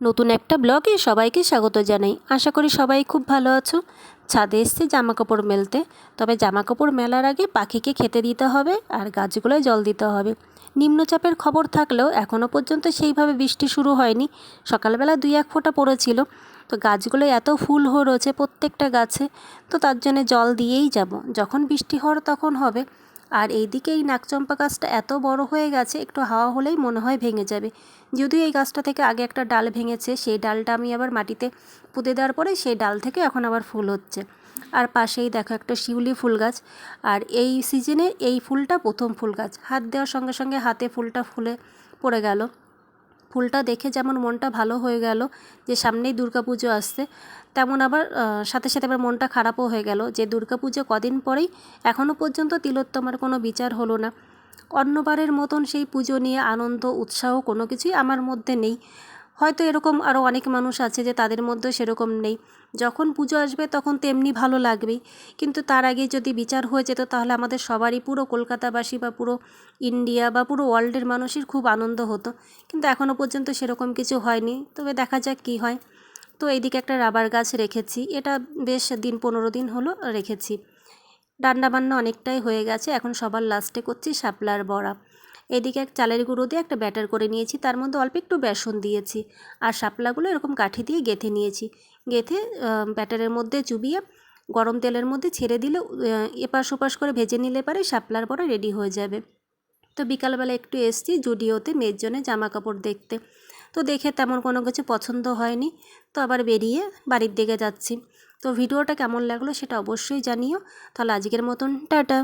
নতুন একটা ব্লগে সবাইকে স্বাগত জানাই। আশা করি সবাই খুব ভালো আছো। ছাদে এসেছি জামা কাপড় মেলতে। তবে জামা কাপড় মেলার আগে পাখিকে খেতে দিতে হবে আর গাছগুলোয় জল দিতে হবে। নিম্নচাপের খবর থাকলেও এখনও পর্যন্ত সেইভাবে বৃষ্টি শুরু হয়নি। সকালবেলা 2-1 ফোঁটা পড়েছিল। তো গাছগুলো এত ফুল হয়ে রয়েছে প্রত্যেকটা গাছে, তো তার জন্য জল দিয়েই যাব। যখন বৃষ্টি হওয়ার তখন হবে। আর এইদিকে এই নাকচম্পা গাছটা এত বড় হয়ে গেছে, একটু হাওয়া হলেই মনে হয় ভেঙে যাবে। যদিও এই গাছটা থেকে আগে একটা ডাল ভেঙেছে, সেই ডালটা আমি আবার মাটিতে পুঁতে দেওয়ার পরে সেই ডাল থেকে এখন আবার ফুল হচ্ছে। আর পাশেই দেখো একটা শিউলি ফুল গাছ। আর এই সিজনে এই ফুলটা প্রথম ফুল গাছ, হাত দেওয়ার সঙ্গে সঙ্গে হাতে ফুলটা ফুলে পড়ে গেল। ফুলটা দেখে যেমন মনটা ভালো হয়ে গেল যে সামনেই দুর্গাপুজো আসছে, তেমন আবার সাথে সাথে আবার মনটা খারাপও হয়ে গেল যে দুর্গাপুজো কদিন পরেই, এখনও পর্যন্ত তিলোত্তমার কোনো বিচার হলো না। অন্যবারের মতন সেই পুজো নিয়ে আনন্দ উৎসাহ কোনো কিছুই আমার মধ্যে নেই। হয়তো এরকম আরও অনেক মানুষ আছে যে তাদের মধ্যেও সেরকম নেই। যখন পুজো আসবে তখন তেমনি ভালো লাগবেই, কিন্তু তার আগে যদি বিচার হয়ে যেত তাহলে আমাদের সবারই, পুরো কলকাতাবাসী বা পুরো ইন্ডিয়া বা পুরো ওয়ার্ল্ডের মানুষের খুব আনন্দ হতো। কিন্তু এখনও পর্যন্ত সেরকম কিছু হয়নি, তবে দেখা যাক কী হয়। তো এইদিকে একটা রাবার গাছ রেখেছি, এটা বেশ 15 দিন হলো রেখেছি। রান্নাবান্না অনেকটাই হয়ে গেছে, এখন সবার লাস্টে করছি শাপলার বড়া। এদিকে এক চালের গুঁড়ো দিয়ে একটা ব্যাটার করে নিয়েছি, তার মধ্যে অল্প একটু বেসন দিয়েছি আর শাপলাগুলো এরকম কাঠি দিয়ে গেঁথে নিয়েছি। গেঁথে ব্যাটারের মধ্যে চুবিয়ে গরম তেলের মধ্যে ছেড়ে দিলে এপাশ ওপাশ করে ভেজে নিলে পারে শাপলার বড়া রেডি হয়ে যাবে। তো বিকালবেলা একটু এসছি জুডিওতে মেয়ের জন্য জামা কাপড় দেখতে। তো দেখে তেমন কোনো কিছু পছন্দ হয়নি, তো আবার বেরিয়ে বাড়ির দিকে যাচ্ছি। তো ভিডিওটা কেমন লাগলো সেটা অবশ্যই জানিও। তাহলে আজকের মতন টাটা।